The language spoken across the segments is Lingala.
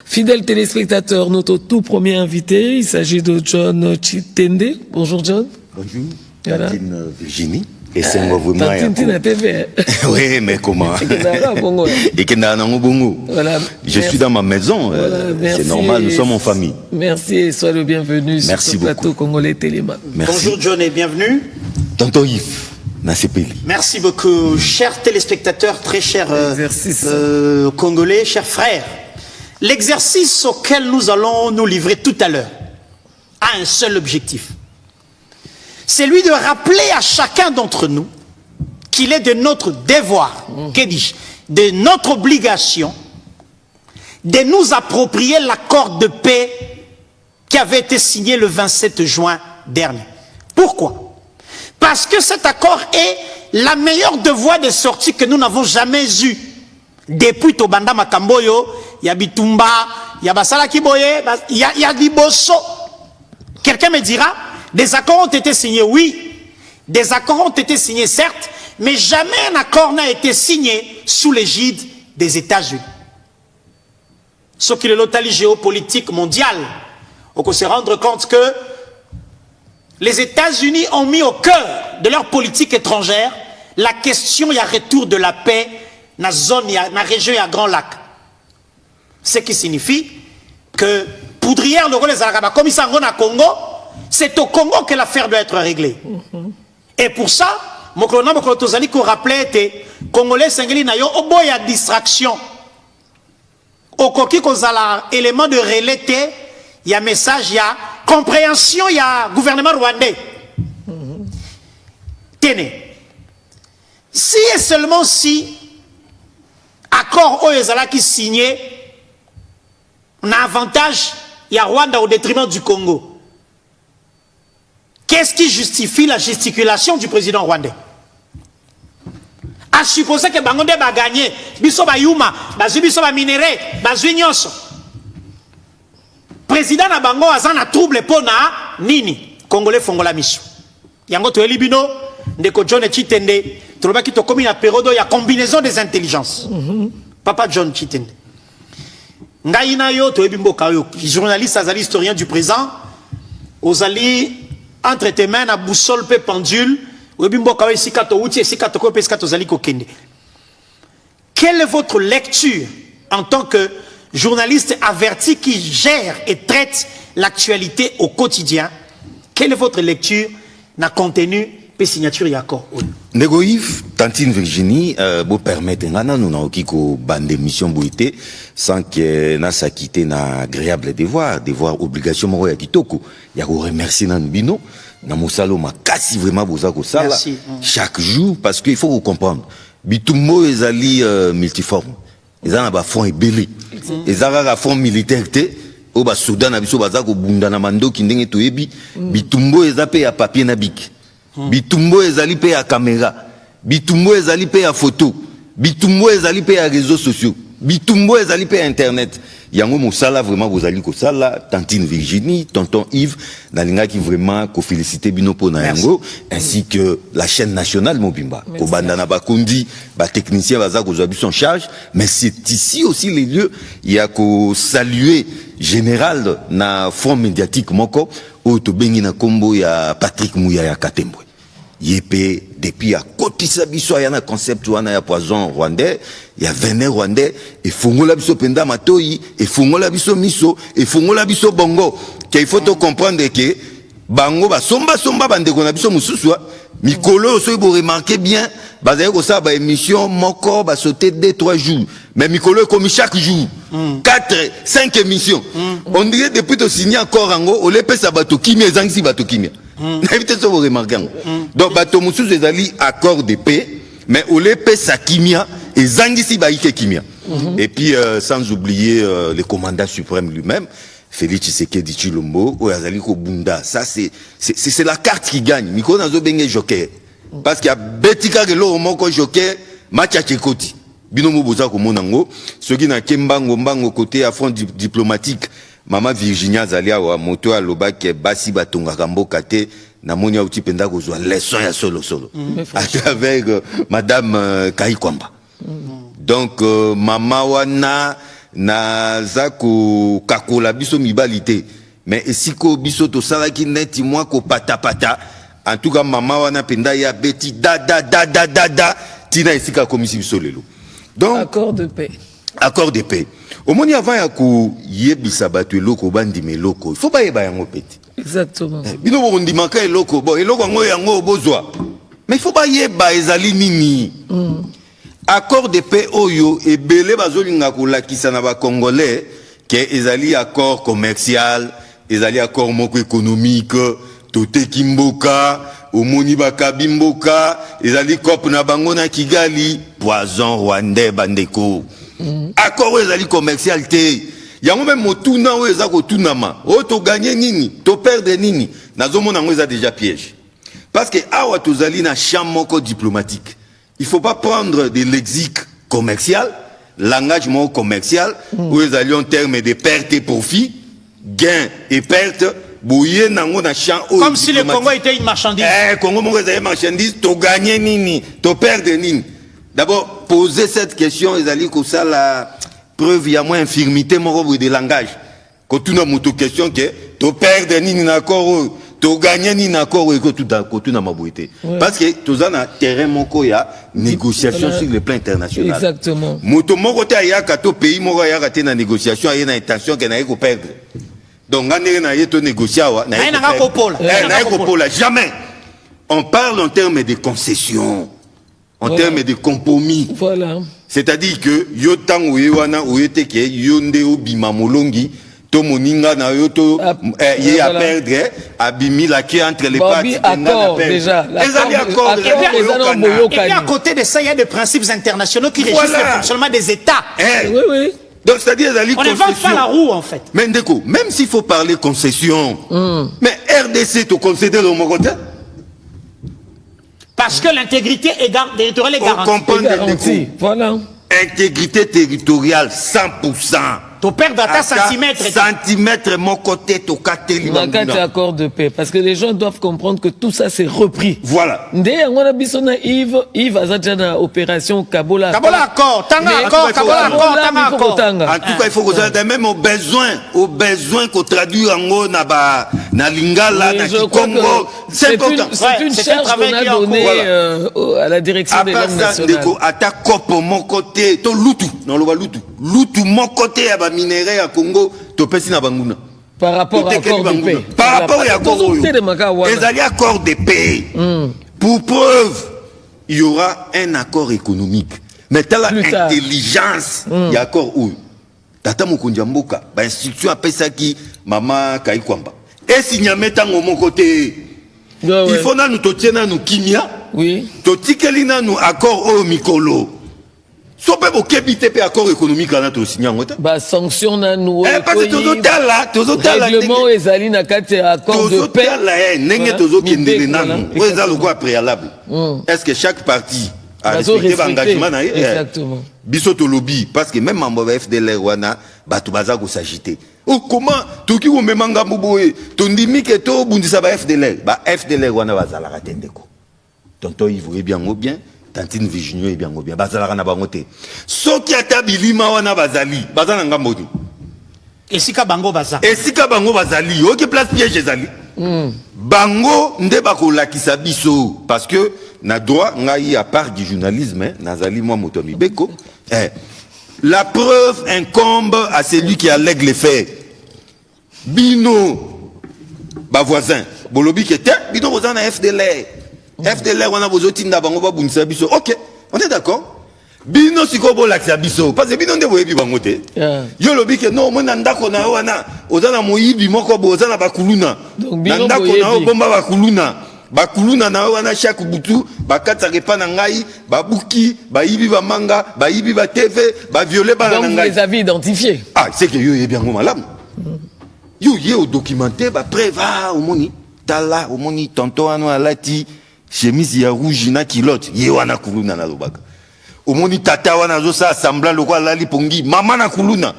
Fidèles téléspectateurs, notre tout premier invité, il s'agit de John Chitende. Bonjour John. Bonjour, Voilà. Tantine Virginie. Et c'est moi vraiment. Tantine à TV. Oui, mais comment? Et voilà. Je suis dans ma maison, c'est normal, nous sommes en famille. Merci et sois le bienvenu sur ce plateau congolais Téléman. Bonjour John et bienvenue. Tonton Yves, Nasepeli. Merci beaucoup, chers téléspectateurs, très chers Congolais, chers frères. L'exercice auquel nous allons nous livrer tout à l'heure a un seul objectif. C'est lui de rappeler à chacun d'entre nous qu'il est de notre devoir, que dis-je, de notre obligation de nous approprier l'accord de paix qui avait été signé le 27 juin dernier. Pourquoi? Parce que cet accord est la meilleure voie de sortie que nous n'avons jamais eue. Depuis Tobanda Makamboyo, il y a Bitumba, il y a Basala Kiboye, il y a Liboso. Quelqu'un me dira, des accords ont été signés, oui. Des accords ont été signés, certes, mais jamais un accord n'a été signé sous l'égide des États-Unis. Ce qui est l'otalie géopolitique mondiale, on peut se rendre compte que les États-Unis ont mis au cœur de leur politique étrangère la question, il y a retour de la paix dans la zone, dans la région, il y a Grand Lac. Ce qui signifie que Poudrière, le rôle des Arabes, comme ils sont au Congo, c'est au Congo que l'affaire doit être réglée. Et pour ça, Mokolona Mokolotozali qu'on rappelait, Congolais Sengeli Nayo, au bout il y a distraction. Au coquille qu'on a l'élément de relais, il y a message, il y a compréhension, il y a gouvernement rwandais. Tenez. Si et seulement si accord Oyezala qui signé, on a avantage, il y a Rwanda au détriment du Congo. Qu'est-ce qui justifie la gesticulation du président rwandais? À supposer que Bangonde va gagner, biso ba yuma, bazu biso ba minéré, bazu nyonso. Président na bango azana trouble pona nini? Congolais fongola miso. Yango to elibino ndeko John Chitende, troba ki to komi na période ya combinaison des intelligences. Papa John Chitende. Ngai na yo to ebimboka yo, journaliste azali historien du présent, ozali entre tes mains na boussole pe pendule. Quelle est votre lecture en tant que journaliste averti qui gère et traite l'actualité au quotidien? Quelle est votre lecture na contenu et signature d'accord? Négoïf, Tantine Virginie, vous permettez, nous n'avons pas d'émission sans que nous sa quitté na agréable devoir obligation moro ya kitoko. Ya vous remercier nan bino. Na musalo makasi vraiment boza ko sala chaque jour parce qu'il faut vous comprendre. Bitumbo ezali multiforme. Ezana ba fond ebele. Ezaka ka fond militaire te o ba Soudan na biso baza ko bunda na mandoki ndenge toyebi. Bitumbo ezape ya papier na bik. Bitumbo ezali pe ya caméra. Bitumbo ezali pe ya photo. Bitumbo ezali pe ya réseaux sociaux. Bitumbo ezali pe ya internet. Yango musala vraiment vous allez ko sala Tantine Virginie, tonton Yves, nalinga qui vraiment ko féliciter bino pona yango ainsi que la chaîne nationale Mobimba. Ko bandana ba kundi, ba technicien baza ko zwa son charge, mais c'est ici aussi les lieux il y a ko saluer général na front médiatique moko o to bengi na kombo ya Patrick Mouya ya Katembwe. Yépé depuis à kotisa biso ya na concept wana ya poison rwandais ya venin rwandais et fongola biso penda matoi et fongola biso miso et fongola biso bongo qu'il faut to comprendre que bango ba somba bandeko na biso mususu mikolo so bo remarquer bien bazaye ko sa ba émission moko ba sauter 2-3 jours mais mikolo comme chaque jour 4-5 émissions on dirait depuis to signer encore ango o le pesa bato kimia ezangisi bato kimia. Donc, bato mususu ezali accord de paix, mais au lieu sa kimia et zangisi baïke kimia. Et puis, sans oublier le commandant suprême lui-même, Félix Tshisekedi Tshilombo, ou azali ko bunda. Ça, c'est la carte qui gagne. Miko nazo benge joker. Parce qu'il y a betika que l'eau moko joker, matcha tchekoti. Binomo boza ko monango. Ce qui n'a kembango mbango côté à front diplomatique. Maman Virginia Zalia wa moto a loba ke basi batonga kamboka te na monia uti penda ko zwa leçon ya solo à travers madame Kai Kwamba. Donc maman wana naza ko kakola biso mibalité mais esiko biso to sala ki neti moi ko pata en tout cas maman wana penda ya beti da tina esika komisi biso lelo donc accord de paix au moni avant ya ko yebisa bato eloko bandima eloko il faut ba yeba yango peti exactement bino bo ndimaka eloko bo eloko yango bozwa mais il faut ba yeba ezali nini accord de paix oyo ebele bazolinga kolakisa na ba congolais que ezali accord commercial ezali accord moko économique toteki mboka omoni bakabi mboka ezali cop na bango na Kigali poison rwandais bandeko accord oyo ezali commercial te yango même motuna oyo eza kotunama oyo to gagner nini to perdre nini nazomona ngo eza déjà piège parce que awa tozali na champ moko diplomatique. Il ne faut pas prendre de lexique commercial, langage mot commercial, où ils allaient en termes de perte et profit, gain et perte, bouillé nango na champ. Comme si le Congo était une marchandise. Congo était une marchandise, tu gagnes nini, tu perds nini. D'abord, poser cette question, ils allaient que ça la preuve, il y a moins infirmité moro de langage. Quand tu as une question que tu perds nini d'accord. To gagner ni accord et que tout na mabouité parce que tous en a terrain moko ya négociation sur le plan international. Exactement. Moto moko ta ya kato pays moko ya raté na négociation et na intention que na ko perdre. Donc ngane na yeto négocier wa na ko pola jamais. On parle en termes de concessions, en termes de compromis. Voilà. C'est-à-dire que yo tango wana oyete ke yonde obima molongi to moninga na yo to y a perdre abimi la qui entre les parties déjà et puis à côté de ça il y a des principes internationaux qui régissent le fonctionnement des États. Oui. Donc c'est-à-dire on n'invente pas la roue en fait. Mais ndeko, même s'il faut parler concession mais RDC te concéder le Mogote parce que l'intégrité territoriale est garantie. Voilà. Intégrité territoriale 100%. Tu perds ta centimètre mon côté to kateli banguna. Accord de paix parce que les gens doivent comprendre que tout ça c'est repris. Voilà. Ndé ngona bisona Yves azaja na opération Kabola accord, tanga accord. En tout cas il faut que ça même au besoin qu'on traduise en na lingala na Congo. C'est une charge qu'on a donnée à la direction des langues nationales. Ata kopo mon côté to lutu non lo lutu mon côté minéraux à Congo, tu peux na banguna. Par rapport à l'accord de paix. Par rapport à l'accord de paix. Pour preuve, il y aura un accord économique. Mais tu as l'intelligence, il y a accord où Tata Mukundjamboka, institution appelle ça qui Maman Kaikwamba. Et si n'y a pas mon côté, il faut nous tenir nous kimia. Oui. Totikelina nous accord au Mikolo. So pe bokebite pe accord économique na to signer ngota ba sanction na nous parce que tozotala règlement ezali na kati accord de paix nenge tozokendele nanu oza loko préalable est-ce que chaque partie a respecté l'engagement na exactement biso to lobby parce que même membre FDLR wana bato baza ko s'agiter oh comment toki ko memanga muboye to ndimi ke to bundisa ba FDLR wana bazala ratendeko tonto Yves bien ou bien Tantine Virginie bien ou bien bazala na bangote soki atabilima wana bazali bazana ngamodi esika bango bazali oki place piège ezali bango nde bakolakisa biso parce que na droit ngai à part du journalisme nazali moi moto mibeko la preuve incombe à celui qui allègue les faits bino ba voisin bolobi ke te bino bozana FDLR on a besoin de bango ba bunisa biso. OK, on est d'accord. Bino sikobo laksa biso parce que bino nde boyebi bango te. Yo lobi ke non mona ndako na wana ozana moyibi moko bo ozana bakuluna. Ndako na bomba bakuluna na wana chaque butu bakata repa na ngai babuki bayibi ba manga bayibi ba TV ba violer ba na ngai. Donc vous les avez identifiés. Ah, c'est que yo yebi yango malamu. Yo au documenter ba preuve au moni tala au moni tonto anu alati chemise ya rouge na kilote ye wana kuluna na lobaka omoni tata wana zo sa semblant le quoi lali pongi mama na kuluna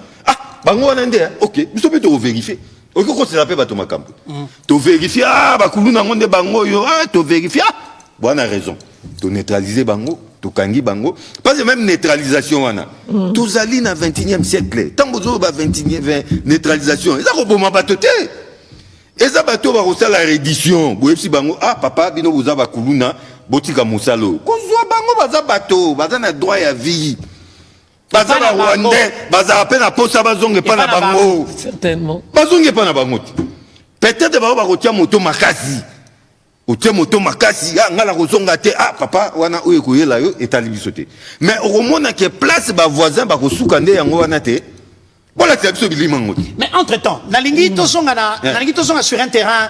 bango wana nde OK biso pe to vérifier OK ko se rappelle bato makambo to vérifier ba kuluna ngonde bango yo to vérifier bon on a raison to neutraliser bango tokangi bango parce que même neutralisation wana tozali na 21e siècle tango zo ba 21e neutralisation eza ko boma bato te eza bato ba kosala reddition boyebisi bango ah papa bino boza ba kuluna botika musalo kozwa bango baza bato baza na droit ya vie baza ba rwandais baza pe na posa bazonge pa na bango certainement bazonge pa na bango peut-être ba kotia moto makasi otie moto makasi ngala kozonga te ah papa wana oyo koyela yo etali biso te mais okomona ke place ba voisin ba kosuka nde yango wana te voilà c'est biso bilima ngoti mais entre temps nalingi tozonga sur un terrain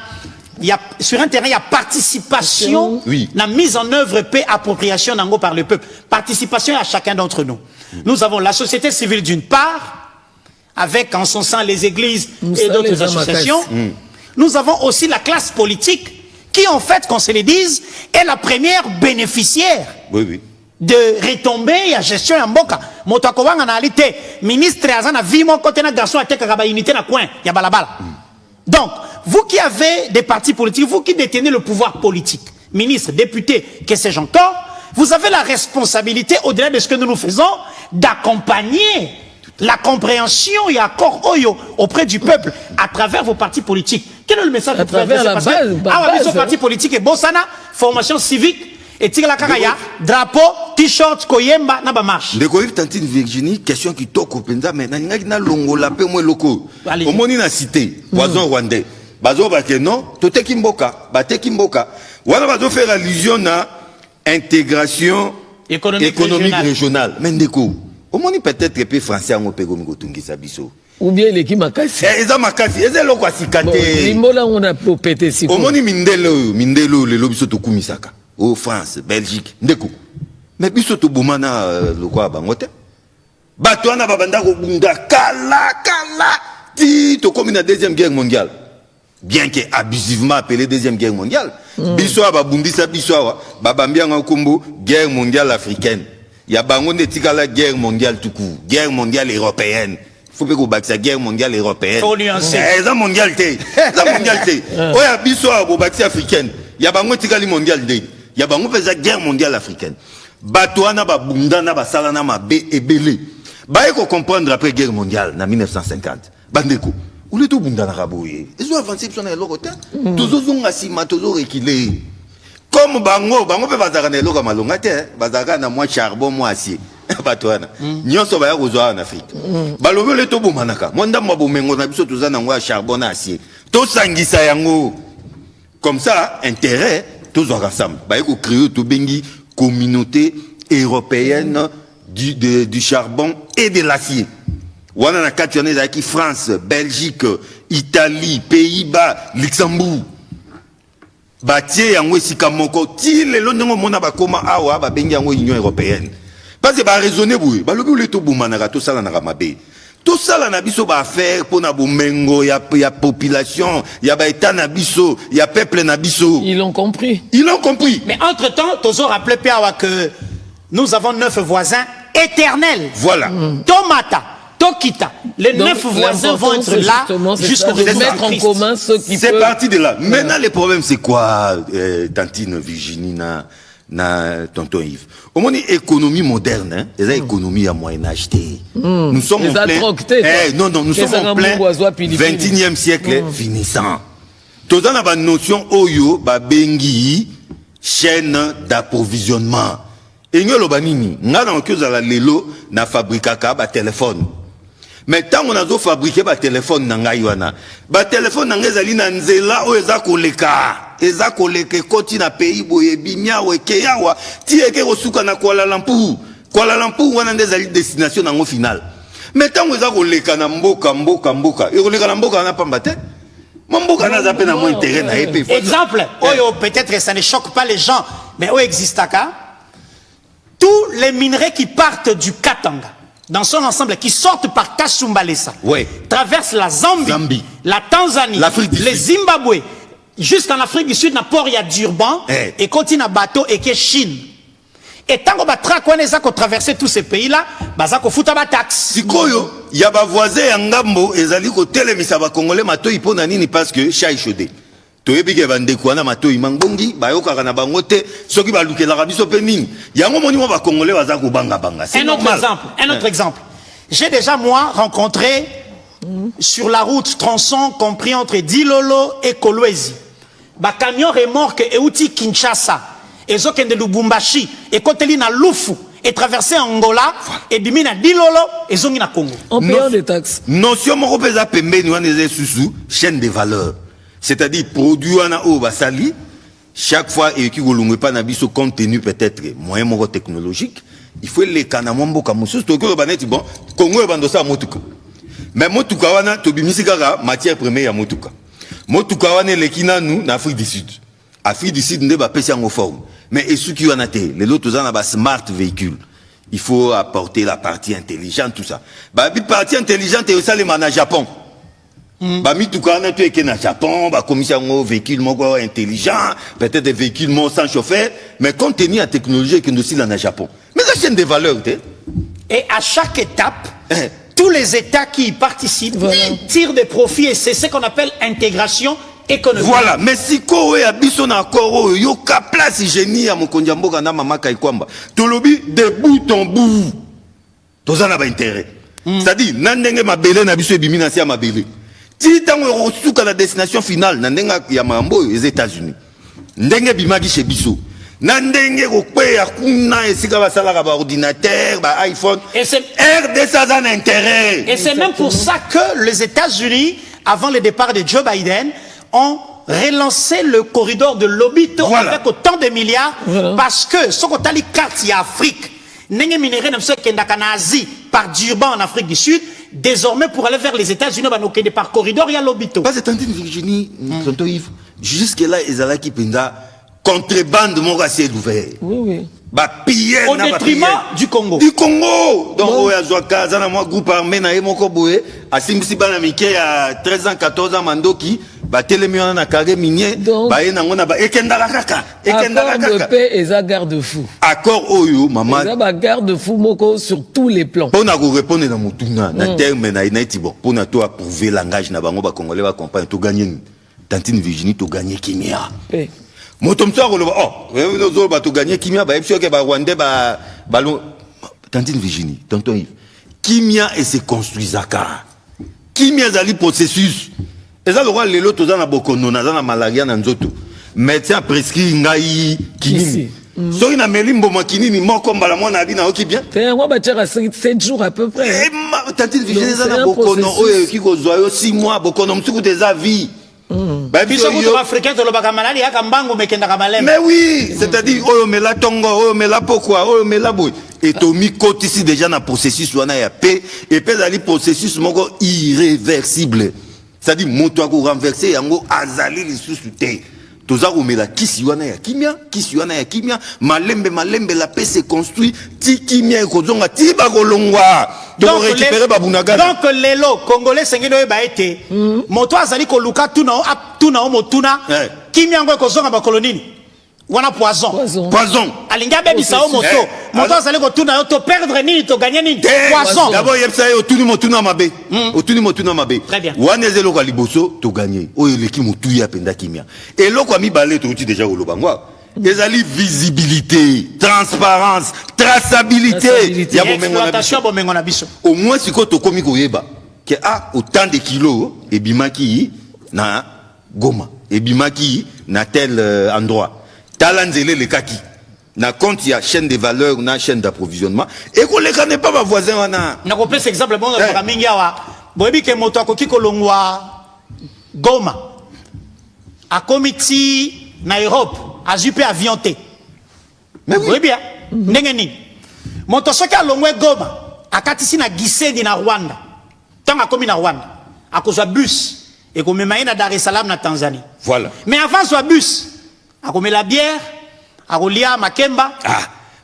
il y a participation oui. La mise en œuvre paix appropriation nango par le peuple participation à chacun d'entre nous nous avons la société civile d'une part avec en son sein les églises et d'autres associations nous avons aussi la classe politique qui en fait, qu'on se le dise, est la première bénéficiaire de retombées à gestion en boka. Motakobanga naalité, ministre Azana vimo côté na garçon à tekaka unité na coin, ya balabala. Donc, vous qui avez des partis politiques, vous qui détenez le pouvoir politique, ministre, député, que sais-je encore, vous avez la responsabilité, au-delà de ce que nous faisons, d'accompagner la compréhension et accord oyo auprès du peuple à travers vos partis politiques. Quel est le message à travers la base, parti politique et Bossana, formation civique et tire la caraya, drapeau, t-shirt, koyemba, na ba marche. De Koïf Tantine Virginie, question qui toque au Penza, mais na longo la paix moins locaux. Au moni na cité, poison rwandais. Bazo ba non, tote kimboka, bate kimboka. Wana bazo faire allusion na intégration économique régionale. Mais ndeko. Au moins peut-être que les Français ont payé comme Gotungi Sabiso. Ou bien l'équipe Makasi. Ils ont Makasi. Ils ont Makasi. Limbola on a pété si. Au moins Mindelo, le lobby soto kumisaka. Au France, Belgique, ndeko. Mais biso to boumana le quoi bangote. Batouana babanda ko bunda kala. Ti to comme la deuxième guerre mondiale. Bien que abusivement appelé deuxième guerre mondiale. Biso babundisa biso babambia ngakombo guerre mondiale africaine. Il y a la guerre mondiale tout court, guerre mondiale européenne. Il faut pas qu'on batte la guerre mondiale européenne. Faut nuancer. La mondialité. La mondialité. Oh, il y a biso au batte africaine. Il y a la mondiale day. Il y a la guerre mondiale africaine. Batouana ba bundana ba salana ma be et belé. Ba eko comprendre après guerre mondiale en 1950. Bandeko. Où le tout bundana raboye. Ils ont avancé sur les lorotin. Toujours zonga sima, toujours reculé. Comme bango pe bazaka na eloka malonga te bazaka na moi charbon moi acier batwana nyonso ba ya kozwa en Afrique balobe le to bomanaka monda mwa bomengo na biso tozana ngwa charbon na acier to sangisa yango comme ça intérêt tous ensemble ba ko créer to bengi communauté européenne du charbon et de l'acier wana na katione za ki France Belgique Italie Pays-Bas Luxembourg Batie yango esika moko ti lelo ndongo mona bakoma awa ba bengi yango Union européenne parce que ba raisonner boui ba lobi le to bumanaka to sala na mabe to sala na biso ba faire pona bomengo ya population ya ba état na biso ya peuple na biso ils l'ont compris mais entre-temps tozo rappelé Piawa que nous avons 9 voisins éternels voilà Tomata Tokita, les 9 voisins vont être là jusqu'au mettre en commun ceux qui peuvent. C'est parti de là. Maintenant, le problème, c'est quoi, Tantine Virginie, na tonton Yves? Au moins, économie moderne, hein, les économies à Moyen-Âge. Nous sommes en plein. Non, nous sommes en plein 21e siècle finissant. Tous on a une notion oyo, bengi, chaîne d'approvisionnement. Et nous, l'obanini, nous avons lelo na fabrikaka ba téléphone. Mais tant on a fabriqué ba téléphone nanga yuana, ba téléphone nanga ezali na nzela o eza koleka koti na pays boye binya we keyawa ti eke kosuka na Kuala Lumpur wana ndezali destination nango final. Mais tant on eza koleka na mboka e koleka na mboka na pamba te mboka na zape na mo intérêt na épée. Exemple, oyo peut-être ça ne choque pas les gens, mais o existaka tous les minerais qui partent du Katanga dans son ensemble, qui sortent par Kasumbalesa, traversent la Zambie, la Tanzanie, le Zimbabwe, jusqu'en Afrique du Sud, dans port il y a Durban, et continue à bateau et qui est Chine. Et tant qu'on va traverser tous ces pays-là, baza ko futa ba taxe. Sikoyo, il y a ba voisin en Ngambo, ezali ko telemisa ba Congolais mato ipo na nini parce que chai chaudé. toyebike bandeko wana matoi mangbongi bayokaka na bango te soki balukelaka biso pe mingi yango monimo bakongolais baza kobanga-banga. Un autre exemple. J'ai déjà moi rencontré sur la route tronçon compris entre Dilolo et Kolwezi ba camion remorque euti Kinshasa ezokende Lubumbashi et koteli na Lufu et traverser Angola et bimi na Dilolo ezongi na Congo en payant des taxes. Notion moko peza pembeni wana eza susu chaîne de valeur. C'est-à-dire produit wana o basali chaque fois et qui golungwe pas na biso compte tenu peut-être moyen moko technologique, il faut les kanamo mboka mususu to ko baneti bon Congo bandosa motuka. Mais motuka wana to bimisi kaka matière première ya motuka. Motuka wana lekina nous na Afrique du Sud. Afrique du Sud nde ba pesi en forme. Mais esuki wana te, les autres ont ba smart véhicule. Il faut apporter la partie intelligente tout ça. Ba partie intelligente et aussi les mana Japon. Ba mituka wana to eke na Japon, ba commission ngo véhicule moko intelligent, peut-être des véhicules sans chauffeur, mais compte tenu à technologie que nous aussi là na Japon. Mais la chaîne de valeur te. Et à chaque étape tous les États qui y participent tirent des profits et c'est ce qu'on appelle intégration économique. Voilà, mais si kowe ya biso na koro yo ka place génie ya mokonzi mboka na mama Kaikwamba. Tolobi de bout en bout. Tozana ba intérêt. C'est-à-dire nandenge mabele na biso ebimi na sia mabele. Ti tango rosuka la destination finale nandenga ya mambo les États-Unis. Ndenge bimaki chez biso. Nandenge kokwe ya kuna esika basalaka ba ordinateur, ba iPhone. Et c'est RDC a un intérêt. Et c'est même pour ça que les États-Unis, avant le départ de Joe Biden, ont relancé le corridor de Lobito avec autant de milliards parce que ce qu'on a les cartes y a Afrique, n'engé minéré n'a pas qu'en Asie par Durban en Afrique du Sud, désormais pour aller vers les États-Unis, on a par corridor il y a Lobito. Pas c'est en Virginie, tonton Yves. Jusque là ils allaient qui penda contrebande mon racier ouvert. Oui. Au détriment du Congo. Du Congo. Donc, on a joué moi groupe armé na moko boye. Asimsi bana mike à 13 ans, 14 ans mandoki. Ba télémion na carré minier. Ba yena ngona ba ekendala kaka. Accord de paix et ça garde-fou. Accord oyo maman. Ça ba garde-fou moko sur tous les plans. Pour na ko répondre dans mutuna na terme na inaiti bon. Pour na to approuver langage na bango ba congolais ba comprendre to gagner. Tantine Virginie to gagner kimia. Motomso akoloba oh bato gagner kimia ba epsio ke ba Rwanda ba ballon Tantine Virginie tonton Yves kimia et se construisaka kimia zali processus eza le roi lelo toza na bokono na na malaria na nzoto médecin prescrit ngai kinini soki na melimbo makinini moko mbala mwana abi na oki bien moi ba tira 7 jours à peu près Tantine Virginie za na bokono oyo ki ko zoyo 6 mois bokono msuku des avis. Mais oui, c'est-à-dire, oh, mais la tongo, oh, mais la pourquoi, oh, mais la bouille. Et Tommy côté ici déjà dans le processus, on a ya paix, et puis dans le processus, mon irréversible. C'est-à-dire, mon toit qu'on renverser, yango azali les sous-soutés. Toza umela kisi wana ya kimia, malembe la paix se construit, ti kimia ekozonga ti bakolongwa. Donc récupérer babunaga. Donc lelo congolais sengeno ba été moto azali ko luka tuna motuna kimia ngo ekozonga bakolonini. Wana poison. Alinga bebi sao moto azali ko tuna to perdre nini to gagner nini poison. D'abord yebsa yo tuni motuna mabe. Otuni motuna mabe. Wana ezelo ka liboso to gagner. Oyo leki motu ya penda kimia. Et loko mi balé to uti déjà olobangwa. Ezali visibilité, transparence, traçabilité. Exploitation bomengo na biso. Au moins si ko to komi ko yeba que autant de kilos et bimaki na Goma et bimaki na tel endroit. Talanzele le kaki. Na compte il y a chaîne de valeur, na chaîne d'approvisionnement et qu'on les connaît pas ma voisin wana. Na ko pesa exemple bon na mingi awa. Boyebi ke moto akoki kolongwa Goma. A komiti na Europe, a jupe avion te. Mais oui bien. Ndenge nini. Moto soki alongwe Goma, akatisi na Gisenyi na Rwanda. Tant akomi na Rwanda, akozwa bus et ko mema na Dar es Salaam na Tanzanie. Voilà. Mais avant ce bus, akomela la bière, akolia makemba.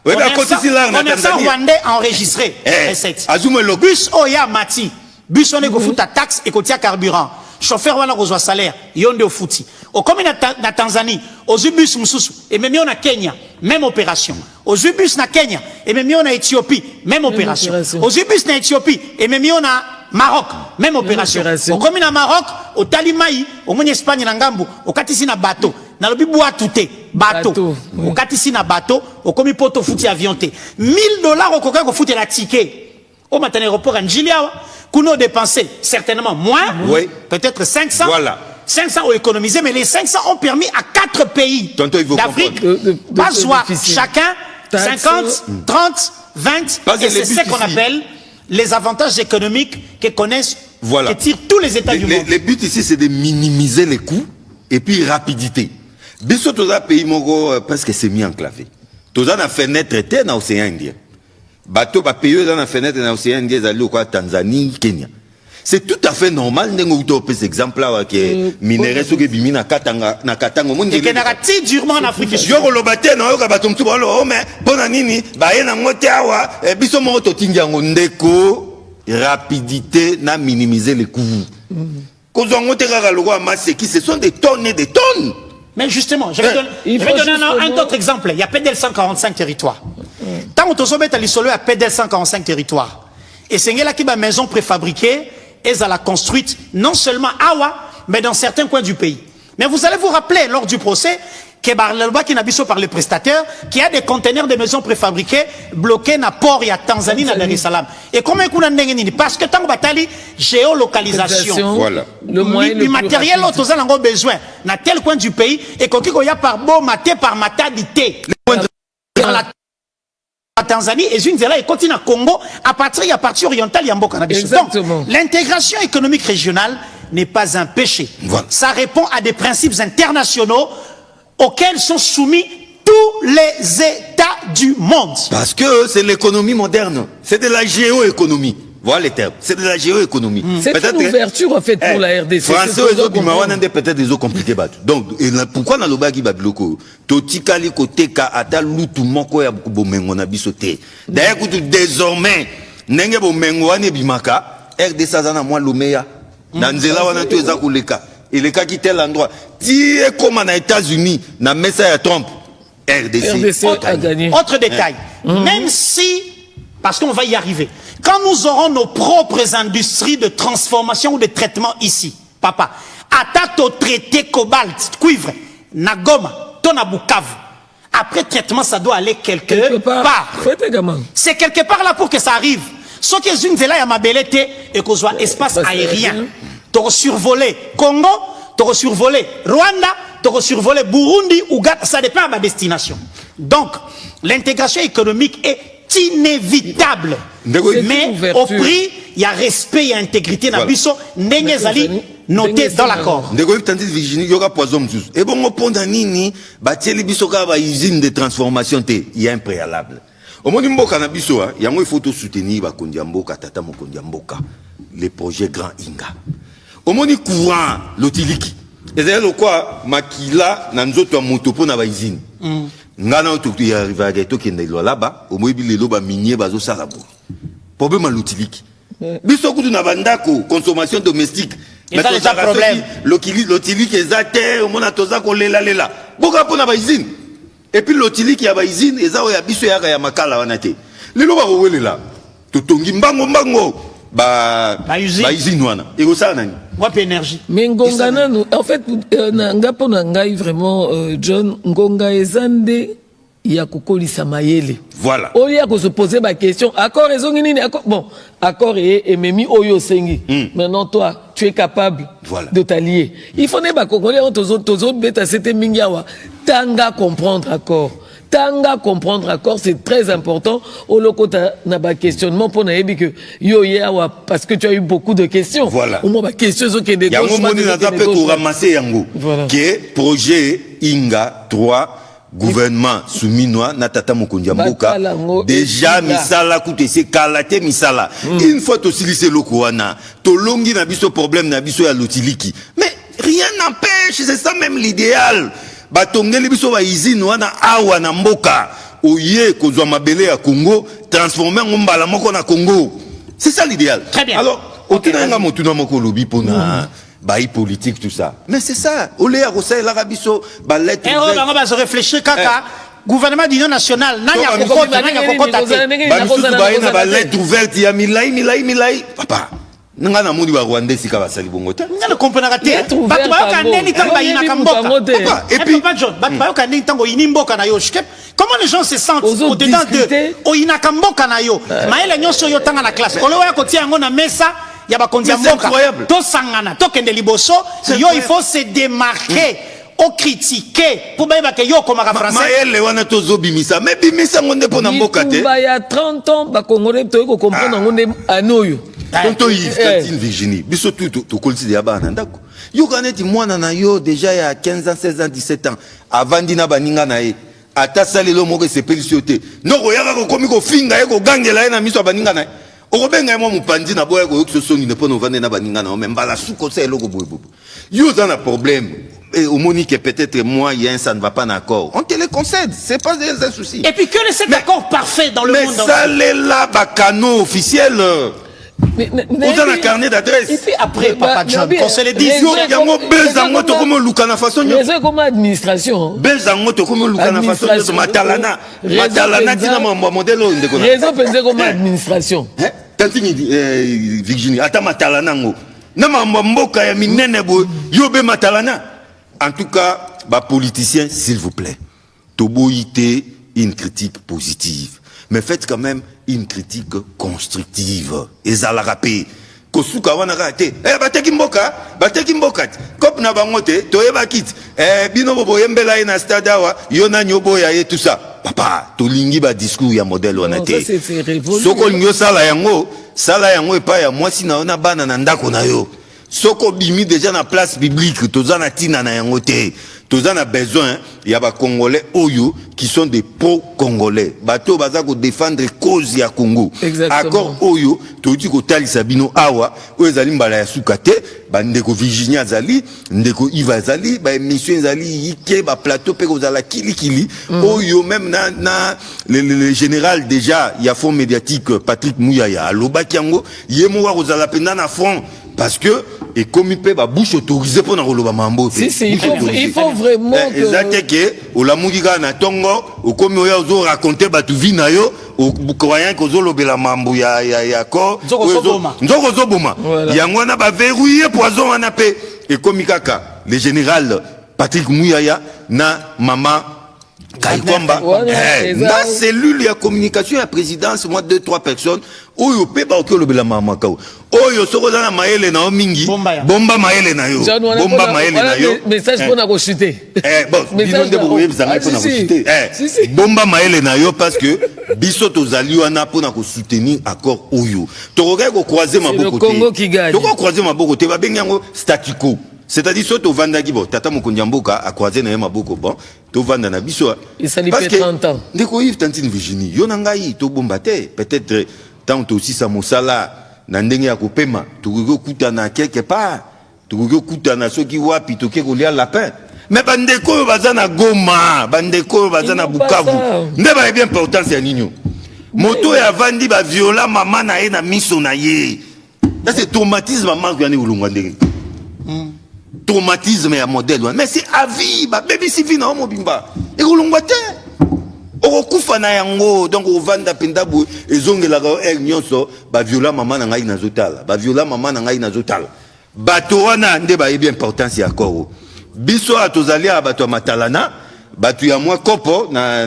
Oui, mais à côté de là, on est sans Rwandais enregistré. Le bus Oya Mati. Bus on est go futa taxe et kotia carburant. Chauffeur wana kozwa salaire, yonde au futi. Au comme na Tanzanie, au bus mususu et même na Kenya, même opération. Au bus na Kenya et même na Éthiopie, même opération. Au bus na Éthiopie et même na Maroc, même opération. Au comme na Maroc, au Talimaï, au Moni Espagne na Ngambu, au Katisi na bateau, na lobi bois touté, bateau, au Katisi na bateau, au comme poto fouti avion té. $1000 au coca ko fouti la ticket. Au matin aéroport en Gilia, Kuno dépensé certainement moins, peut-être 500. Voilà. 500 ont économisé, mais les 500 ont permis à 4 pays d'Afrique, pas soit chacun 50, 30, 20, et c'est ce qu'on appelle les avantages économiques que connaissent, que tirent tous les États du monde. Le but ici, c'est de minimiser les coûts et puis rapidité. Biso toza pays moko presque semi-enclavé. Toza na fenêtre était dans l'océan Indien. Bateau ba pays dans la fenêtre dans l'océan Indien, ils allaient quoi Tanzanie, Kenya. C'est tout à fait normal n'engo par exemple là que minerais so ke bimi na katanga monde et que narati durement en Afrique yo ko lobate na yo ka bato mtuba lo mais pona nini ba yena ngote awa biso mo to tinga ngondeko rapidité na minimiser les coûts ko zo ngote ka lo kwa masse qui ce sont des tonnes et des tonnes. Mais justement, je vais donner un autre exemple. Il y a PDL 145 territoires. Tant que tu as l'isolo à PDL 145 territoires. Et c'est là qui ma maison préfabriquée. Et elle a construite non seulement à Awa, mais dans certains coins du pays. Mais vous allez vous rappeler lors du procès que par les prestataires, qu'il y a des conteneurs de maisons préfabriquées bloqués dans le port et à Tanzanie, dans Dar es Salaam. Et comment est-ce que parce que tant que batali géolocalisation, voilà. Le matériel dont nous avons besoin dans tel coin du pays et qu'on y a par beau maté par matadité. Dans la Tanzanie et une zéla et continue à Congo à partir de la partie orientale il y a beaucoup donc l'intégration économique régionale n'est pas un péché. Voilà. Ça répond à des principes internationaux auxquels sont soumis tous les États du monde. Parce que c'est l'économie moderne, c'est de la géoéconomie. Voilà les termes, c'est de la géoéconomie. C'est une ouverture en fait pour la RDC. Français, peut-être des eaux compliquées. Donc, pourquoi dans le bas qui va bloquer Totikali côté ka ata lutu moko ya bomengo na bisoté. D'ailleurs, désormais, nenge bomengo ane bimaka, RDC zana moi lumeya. Nanzela wana tu eza kuleka. Il est qu'à quitter l'endroit. Si comme en États-Unis, na messa ya Trump, RDC a gagné. Autre détail, même si, parce qu'on va y arriver. Quand nous aurons nos propres industries de transformation ou de traitement ici, papa, attaque au traité cobalt, cuivre, Nagoma, Tonabukavu. Après traitement, ça doit aller quelque part. C'est quelque part là pour que ça arrive. Ce qui est une zéla ya mabelete et qu'on soit espace aérien. Tu survolé Congo, tu survolé Rwanda, tu survolé Burundi, Ouganda, ça dépend de ma destination. Donc, l'intégration économique est inévitable. Mais au prix, il y a respect et intégrité dans biso Nengezali noté dans l'accord. Et bon, pendant nini, batieli biso ka ba usine de transformation il y a un préalable. Au moins mboka na biso, il y a il faut soutenir ba kondiamboka tata mokondiamboka les projets Grand Inga. Au moins courant l'otiliki. Et c'est quoi makila na nzoto motopo na ba usine. Ngana to y arrive à ghetto qui est là-bas au moins les loba minier bazo salabo problème l'utiliki biso kutu na bandako consommation domestique mais ça déjà problème l'utiliki ezate au mona toza ko lela boka pona ba usine et puis l'utiliki ya ba usine ezao ya biso ya makala wana te le loba ko welela to tongi mbango ba usine wana et ko ça nani wapi énergie mais ngonga nanu en fait nga pona ngai vraiment John ngonga ezande ya kokolisa mayele voilà au lieu de se poser ma question accord ezongi nini accord bon accord et memi oyo sengi maintenant toi tu es capable de t'allier il faut ne ba congolais tozo beta c'était mingiawa tanga comprendre accord c'est très important au lokota na ba questionnement pour na yebi que yo yawa parce que tu as eu beaucoup de questions voilà au moins ba questions zo ke de gauche yango moni na tape ko ramasser yango que projet Inga 3 gouvernement souminois na tata mokondia mboka déjà misala kutese kalate misala une fois to silise loko wana to longi na biso problème na biso ya lotiliki mais rien n'empêche c'est ça même l'idéal batongeli biso ba usine wana awa na mboka oye kozwa mabele ya Congo transformer ngombala moko na Congo c'est ça l'idéal. Alors otinanga motuna moko lobi pona baï politique tout ça mais c'est ça olé à Rossel l'Arabiso ba lettre et on va se réfléchir kaka gouvernement d'union nationale nanya kokota ba lettre ouverte ya milai papa nga na moni ba Rwandais sika ba sali bongo ta nga le comprendre raté bato ba kandeni tango ina kamboka et puis pas John bato ba kandeni tango ini mboka na yo comment les gens se sentent au dedans de o ina kamboka na yo maele nyonso yo tanga na classe olo ya kotia yango na mesa ya ba kondia mboka to sangana to kende liboso yo il faut se démarquer au critiquer pour ba ke yo comme français maele wana tozo bimisa mais bimisa ngonde pona mboka te ba ya 30 ans ba congolais to ko comprendre ngonde anoyo tonto Yves Tantine Virginie biso tout to kolisi ya bana ndako yo kaneti mwana na yo déjà ya 15 ans 16 ans 17 ans avandi na baninga na ye ata salelo moko sepelisi te noko yaka ko komi ko finga ye ko gangela ye na miso baninga na ye okobenga ye mo mupandi na boya ko yokso soni ne pona vande na baninga na mais mbala suko sa eloko bobo yo za na problème et au Monique que peut-être moi ça ne va pas d'accord on te le concède c'est pas un souci et puis que cet accord parfait dans le monde mais ça l'est là bacano officiel on a un carnet d'adresse et puis après Papa John qu'on se le dise yango bezango to comme lukana façon c'est comme administration bezango to comme lukana façon matalana tina mambo modelo ndeko na raison penser comme administration Tantini Virginie ata matalana ngo na mambo mboka ya minene bo yobe matalana en tout cas ba politiciens s'il vous plaît toboité une critique positive mais faites quand même une critique constructive ezala rapé kosuka wana raté bateki mboka kop na bangote toyeba kit bino bobo yembela ina stade awa yona nyobo ya tout ça papa tolingi ba discours ya modèle wana te soko nyo sala yango epa ya mwasi na ona bana na ndako na yo soko bimi déjà na place publique tozana tina na yango te tozana besoin ya ba congolais oyo qui sont des pro-congolais bato baza ko défendre cause ya Congo accord oyo todi ko talisa bino awa oyo ezali mbala ya suka te bandeko Virginia zali ndeko Iva zali ba émission zali yike ba plateau pe ko zala kili oyo même na le général déjà ya fond médiatique Patrick Mouyaya alobaki yango yemo wa ko zala penda na front parce que et comme il peut ba bouche autorisée pour na roloba mambo si il faut vraiment que ezateke olamukika na tongo okomi oya ozo raconter batu vi na yo croyant que ozo lobela mambo ya ko nzoko zoboma yango na ba verrouiller poison wana pe et comme kaka le général Patrick Mouyaya na mama Kaikwamba na cellule ya communication ya présidence moi 2-3 personnes oyo pe ba okelo bela mama kao oyo soko na maele na mingi bomba maele na yo message pour na ko chuter bon bino de boye bizanga pour na ko chuter bomba maele na yo parce que biso tozali wana pour na ko soutenir accord oyo to ko croiser maboko te to ko croiser maboko te ba bengango statu quo c'est-à-dire soit au Vandagi bon tata Mokonyamboka a croisé na maboko bon to vanda na biso il s'est fait 30 ans ndeko Yves Tantine Virginie yona ngai to bombate peut-être tant aussi sa mosala na ndenge ya kopema to ko kutana quelque part to ko kutana soki wapi to ke kolia lapin mais bandeko bazana Goma bandeko bazana Bukavu ndeba bien importance ya ninyo moto ya vandi ba viola mama na ye na miso na ye ça c'est traumatisme manque ya ni ulungwa ndenge traumatisme ya modèle mais c'est à vie ba baby sivi na mobimba e kulungwa te okufa na yango donc ovanda pendabu ezongela ka nyonso ba viola mama na ngai na zotala ba viola mama na ngai na zotala bato wana nde ba yebi importance ya koro biso atozali a bato matalana bato ya mwa kopo na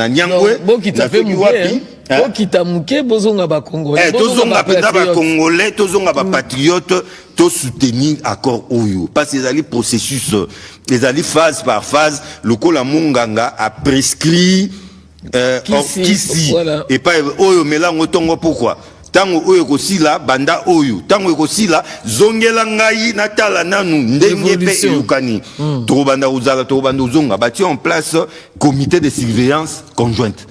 nyangwe na soki wapi okita muke bozonga ba congolais tozonga penda ba congolais tozonga ba patriotes to soutenir accord oyo parce que les processus les ali phase par phase le kola munganga a prescrit kisi et pas oyo melango tongo pourquoi tango oyo kosila banda oyo tango kosila zongela ngai natala nanu ndenge pe yukani to banda uzala to banda uzonga bâti en place comité de surveillance conjointe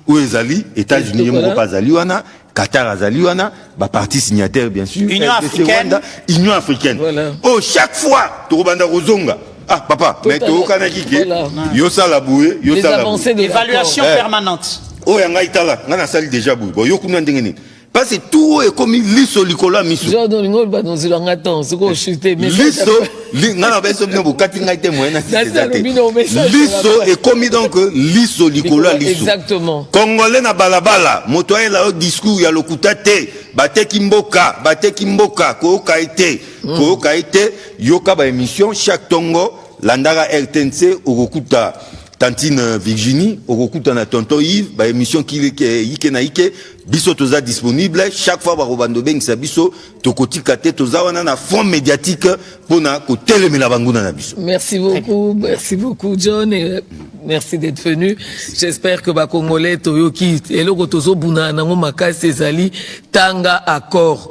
où ezali États-Unis mo pas zali wana Qatar azali wana ba partie signataire bien sûr Union africaine oh chaque fois to banda uzonga ah papa mais to kana kike yo sala boué yo sala évaluation permanente oh yanga itala ngana sali déjà boué bon yo kuna ndenge ni parce que tout est comme liso likola miso genre dans l'ingol ba dans l'anga temps ce qu'on chuter mais liso ngana ba so bino bokati ngai te moyen na liso est comme donc liso likola liso exactement congolais na balabala moto ayela au discours ya lokuta te bateki mboka ko kaite yoka ba émission chaque tongo landara RTNC okokuta Tantine Virginie, Orokuta na tonton Yves, ba émission qui yike na yike, biso toza disponible, chaque fois ba robando beng sa biso, tokoti kate toza wana na fond médiatique pona ko telemela banguna na biso. Merci beaucoup John et merci d'être venu. J'espère que ba Congolais toyoki eloko tozo buna nango makasi ezali tanga accord.